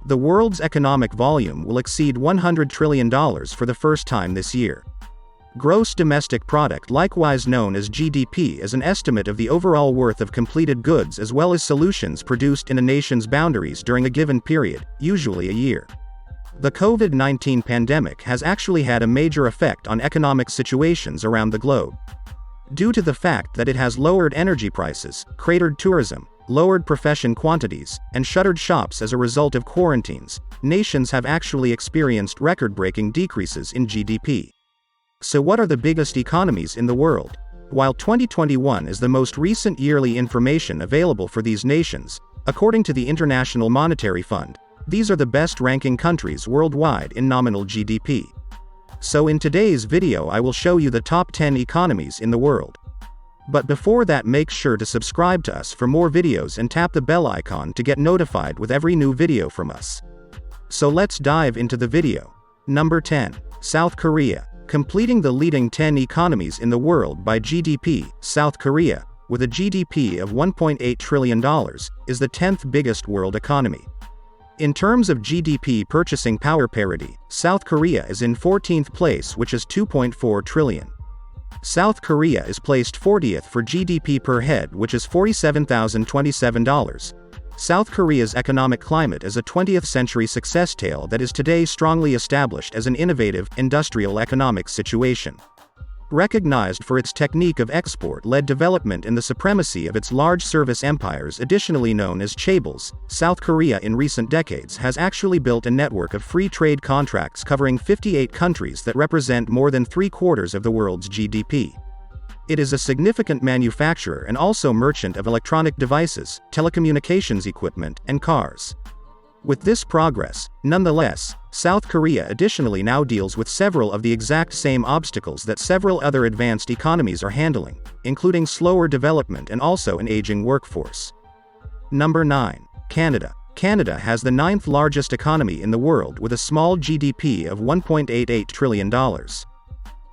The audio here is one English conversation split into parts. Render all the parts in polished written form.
The world's economic volume will exceed $100 trillion for the first time this year. Gross domestic product, likewise known as GDP, is an estimate of the overall worth of completed goods as well as solutions produced in a nation's boundaries during a given period, usually a year. The COVID-19 pandemic has actually had a major effect on economic situations around the globe. Due to the fact that it has lowered energy prices, cratered tourism, lowered profession quantities, and shuttered shops as a result of quarantines, nations have actually experienced record-breaking decreases in GDP. So what are the biggest economies in the world? While 2021 is the most recent yearly information available for these nations, according to the International Monetary Fund, these are the best-ranking countries worldwide in nominal GDP. So in today's video I will show you the top 10 economies in the world. But before that, make sure to subscribe to us for more videos and tap the bell icon to get notified with every new video from us. So let's dive into the video. Number 10. South Korea. Completing the leading 10 economies in the world by GDP, South Korea, with a GDP of $1.8 trillion, is the 10th biggest world economy. In terms of GDP purchasing power parity, South Korea is in 14th place, which is $2.4 trillion. South Korea is placed 40th for GDP per head, which is $47,027. South Korea's economic climate is a 20th century success tale that is today strongly established as an innovative, industrial economic situation. Recognized for its technique of export-led development and the supremacy of its large service empires, additionally known as chaebols, South Korea in recent decades has actually built a network of free trade contracts covering 58 countries that represent more than 3/4 of the world's GDP. It is a significant manufacturer and also merchant of electronic devices, telecommunications equipment, and cars. With this progress, nonetheless, South Korea additionally now deals with several of the exact same obstacles that several other advanced economies are handling, including slower development and also an aging workforce. Number 9. Canada. Canada has the 9th largest economy in the world with a small GDP of $1.88 trillion.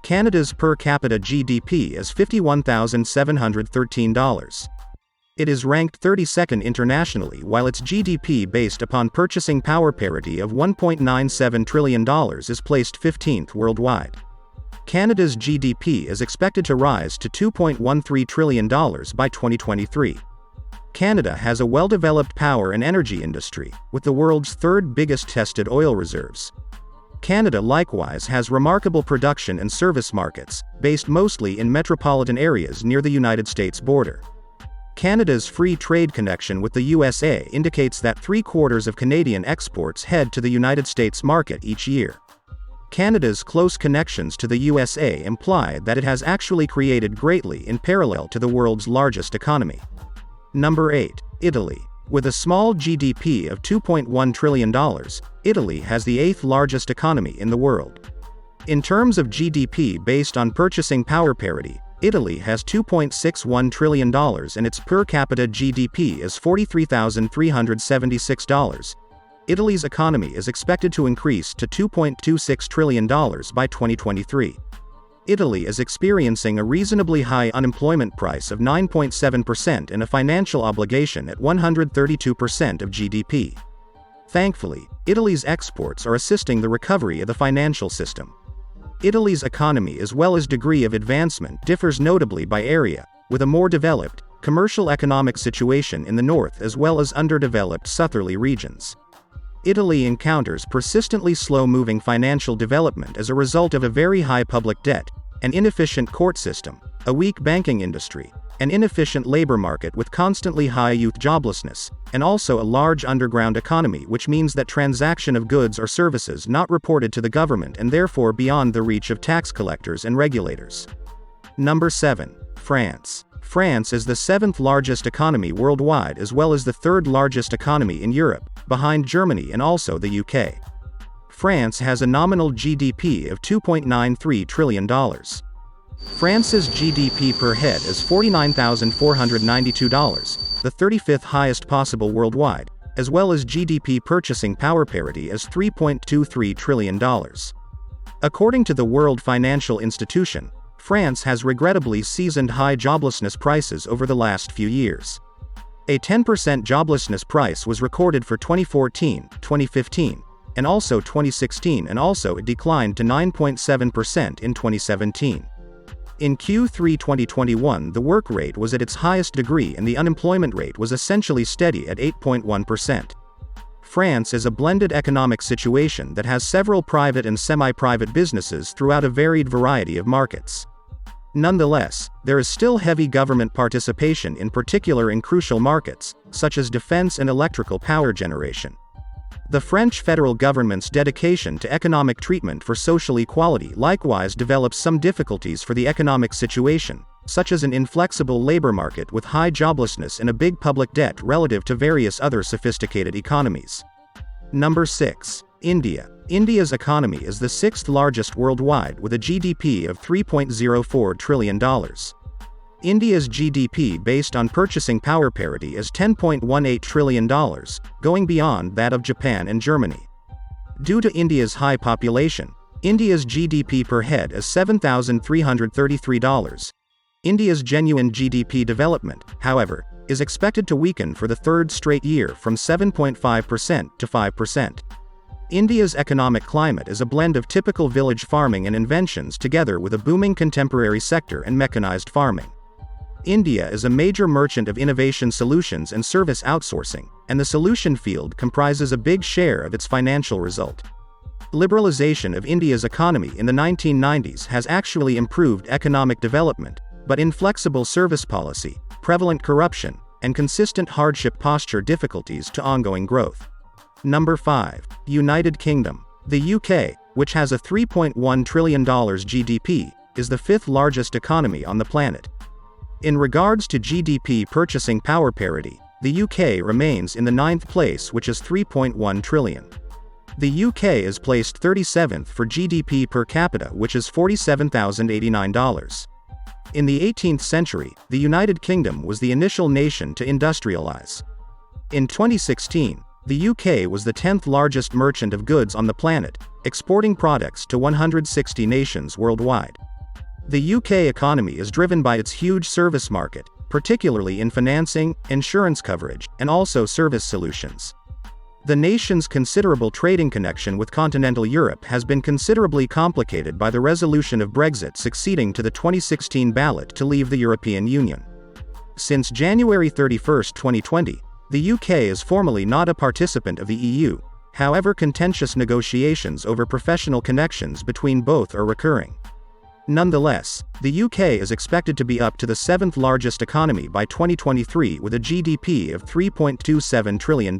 Canada's per capita GDP is $51,713. It is ranked 32nd internationally, while its GDP based upon purchasing power parity of $1.97 trillion is placed 15th worldwide. Canada's GDP is expected to rise to $2.13 trillion by 2023. Canada has a well-developed power and energy industry, with the world's third biggest tested oil reserves. Canada likewise has remarkable production and service markets, based mostly in metropolitan areas near the United States border. Canada's free trade connection with the USA indicates that 3/4 of Canadian exports head to the United States market each year. Canada's close connections to the USA imply that it has actually created greatly in parallel to the world's largest economy. Number 8. Italy. With a small GDP of $2.1 trillion, Italy has the 8th largest economy in the world. In terms of GDP based on purchasing power parity, Italy has $2.61 trillion and its per capita GDP is $43,376. Italy's economy is expected to increase to $2.26 trillion by 2023. Italy is experiencing a reasonably high unemployment price of 9.7% and a financial obligation at 132% of GDP. Thankfully, Italy's exports are assisting the recovery of the financial system. Italy's economy as well as degree of advancement differs notably by area, with a more developed, commercial economic situation in the north as well as underdeveloped southerly regions. Italy encounters persistently slow-moving financial development as a result of a very high public debt, an inefficient court system, a weak banking industry, an inefficient labor market with constantly high youth joblessness, and also a large underground economy, which means that transaction of goods or services not reported to the government and therefore beyond the reach of tax collectors and regulators. Number 7. France. France is the 7th largest economy worldwide as well as the 3rd largest economy in Europe, behind Germany and also the UK. France has a nominal GDP of $2.93 trillion. France's GDP per head is $49,492, the 35th highest possible worldwide, as well as GDP purchasing power parity is $3.23 trillion. According to the World Financial Institution, France has regrettably seasoned high joblessness prices over the last few years. A 10% joblessness price was recorded for 2014, 2015, and also 2016, and also it declined to 9.7% in 2017. In Q3 2021, the work rate was at its highest degree and the unemployment rate was essentially steady at 8.1%. France is a blended economic situation that has several private and semi-private businesses throughout a varied variety of markets. Nonetheless, there is still heavy government participation, in particular in crucial markets, such as defense and electrical power generation. The French federal government's dedication to economic treatment for social equality likewise develops some difficulties for the economic situation, such as an inflexible labor market with high joblessness and a big public debt relative to various other sophisticated economies. Number 6. India. India's economy is the sixth largest worldwide with a GDP of $3.04 trillion. India's GDP based on purchasing power parity is $10.18 trillion, going beyond that of Japan and Germany. Due to India's high population, India's GDP per head is $7,333. India's genuine GDP development, however, is expected to weaken for the third straight year from 7.5% to 5%. India's economic climate is a blend of typical village farming and inventions together with a booming contemporary sector and mechanized farming. India is a major merchant of innovation solutions and service outsourcing, and the solution field comprises a big share of its financial result. Liberalization of India's economy in the 1990s has actually improved economic development, but inflexible service policy, prevalent corruption, and consistent hardship posture difficulties to ongoing growth. Number 5. United Kingdom. The UK, which has a $3.1 trillion GDP, is the fifth largest economy on the planet. In regards to GDP purchasing power parity, the UK remains in the ninth place, which is $3.1 trillion. The UK is placed 37th for GDP per capita, which is $47,089. In the 18th century, the United Kingdom was the initial nation to industrialize. In 2016, the UK was the 10th largest merchant of goods on the planet, exporting products to 160 nations worldwide. The UK economy is driven by its huge service market, particularly in financing, insurance coverage, and also service solutions. The nation's considerable trading connection with continental Europe has been considerably complicated by the resolution of Brexit succeeding to the 2016 ballot to leave the European Union. Since January 31, 2020, the UK is formally not a participant of the EU, however contentious negotiations over professional connections between both are recurring. Nonetheless, the UK is expected to be up to the seventh largest economy by 2023 with a GDP of $3.27 trillion.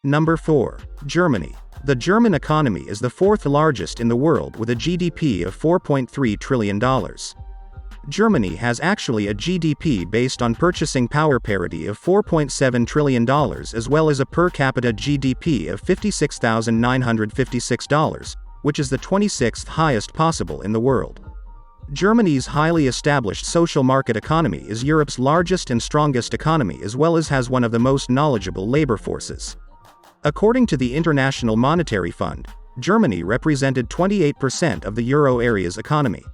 Number 4. Germany. The German economy is the fourth largest in the world with a GDP of $4.3 trillion. Germany has actually a GDP based on purchasing power parity of $4.7 trillion as well as a per capita GDP of $56,956, which is the 26th highest possible in the world. Germany's highly established social market economy is Europe's largest and strongest economy as well as has one of the most knowledgeable labor forces. According to the International Monetary Fund, Germany represented 28% of the euro area's economy.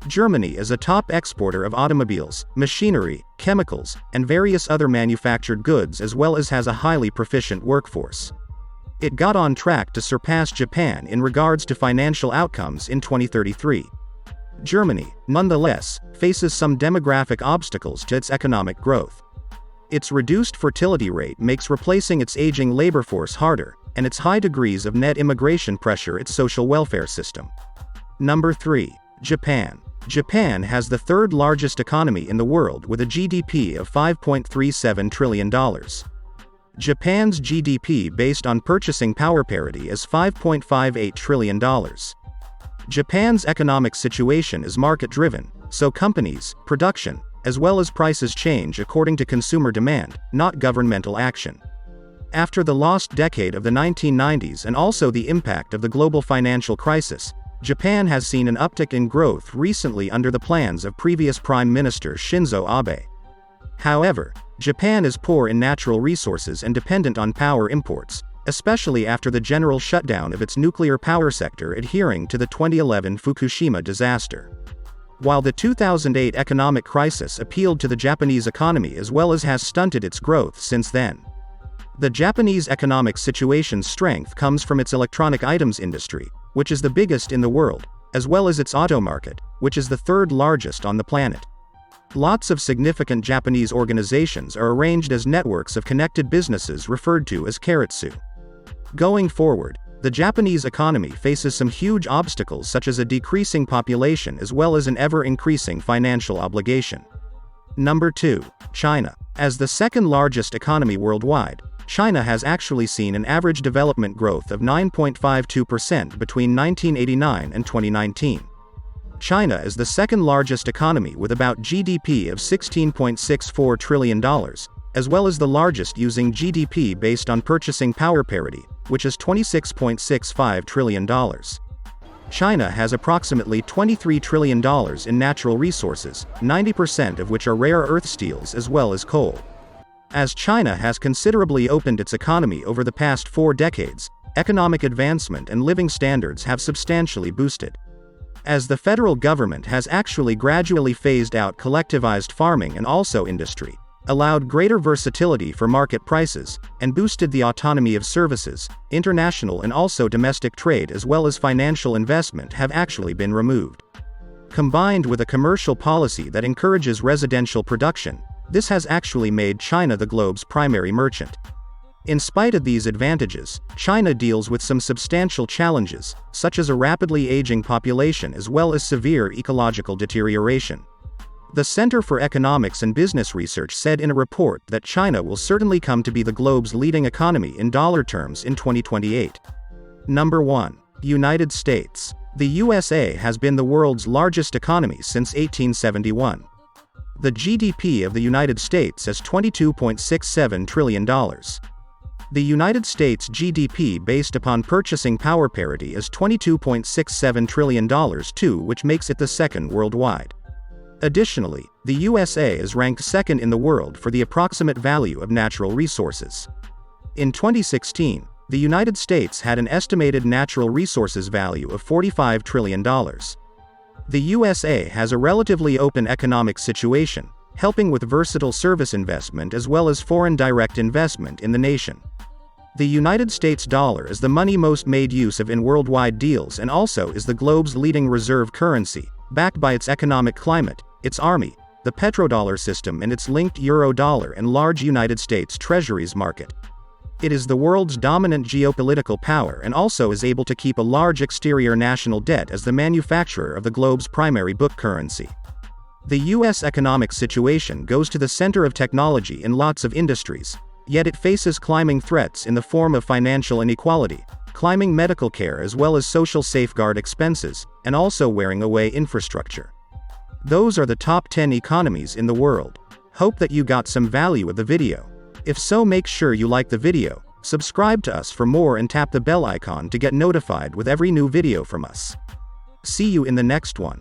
Germany is a top exporter of automobiles, machinery, chemicals, and various other manufactured goods as well as has a highly proficient workforce. It got on track to surpass Japan in regards to financial outcomes in 2033. Germany, nonetheless, faces some demographic obstacles to its economic growth. Its reduced fertility rate makes replacing its aging labor force harder, and its high degrees of net immigration pressure its social welfare system. Number 3. Japan. Japan has the third largest economy in the world with a GDP of $5.37 trillion. Japan's GDP based on purchasing power parity is $5.58 trillion. Japan's economic situation is market-driven, so companies, production, as well as prices change according to consumer demand, not governmental action. After the lost decade of the 1990s and also the impact of the global financial crisis, Japan has seen an uptick in growth recently under the plans of previous Prime Minister Shinzo Abe. However, Japan is poor in natural resources and dependent on power imports, especially after the general shutdown of its nuclear power sector adhering to the 2011 Fukushima disaster. While the 2008 economic crisis appealed to the Japanese economy as well as has stunted its growth since then. The Japanese economic situation's strength comes from its electronic items industry, which is the biggest in the world, as well as its auto market, which is the third largest on the planet. Lots of significant Japanese organizations are arranged as networks of connected businesses referred to as keiretsu. Going forward, the Japanese economy faces some huge obstacles such as a decreasing population as well as an ever-increasing financial obligation. Number 2. China. As the second largest economy worldwide, China has actually seen an average development growth of 9.52% between 1989 and 2019. China is the second largest economy with about GDP of $16.64 trillion, as well as the largest using GDP based on purchasing power parity, which is $26.65 trillion. China has approximately $23 trillion in natural resources, 90% of which are rare earth steels as well as coal. As China has considerably opened its economy over the past 4 decades, economic advancement and living standards have substantially boosted. As the federal government has actually gradually phased out collectivized farming and also industry, allowed greater versatility for market prices, and boosted the autonomy of services, international and also domestic trade as well as financial investment have actually been removed. Combined with a commercial policy that encourages residential production, this has actually made China the globe's primary merchant. In spite of these advantages, China deals with some substantial challenges, such as a rapidly aging population as well as severe ecological deterioration. The Center for Economics and Business Research said in a report that China will certainly come to be the globe's leading economy in dollar terms in 2028. Number 1. United States. The USA has been the world's largest economy since 1871. The GDP of the United States is $22.67 trillion. The United States GDP based upon purchasing power parity is $22.67 trillion too, which makes it the second worldwide. Additionally, the USA is ranked second in the world for the approximate value of natural resources. In 2016, the United States had an estimated natural resources value of $45 trillion. The USA has a relatively open economic situation, helping with versatile service investment as well as foreign direct investment in the nation. The United States dollar is the money most made use of in worldwide deals and also is the globe's leading reserve currency, backed by its economic climate, its army, the petrodollar system and its linked euro-dollar and large United States treasuries market. It is the world's dominant geopolitical power and also is able to keep a large exterior national debt as the manufacturer of the globe's primary book currency. The U.S. economic situation goes to the center of technology in lots of industries, yet it faces climbing threats in the form of financial inequality, climbing medical care as well as social safeguard expenses, and also wearing away infrastructure. Those are the top 10 economies in the world. Hope that you got some value of the video. If so, make sure you like the video, subscribe to us for more and tap the bell icon to get notified with every new video from us. See you in the next one.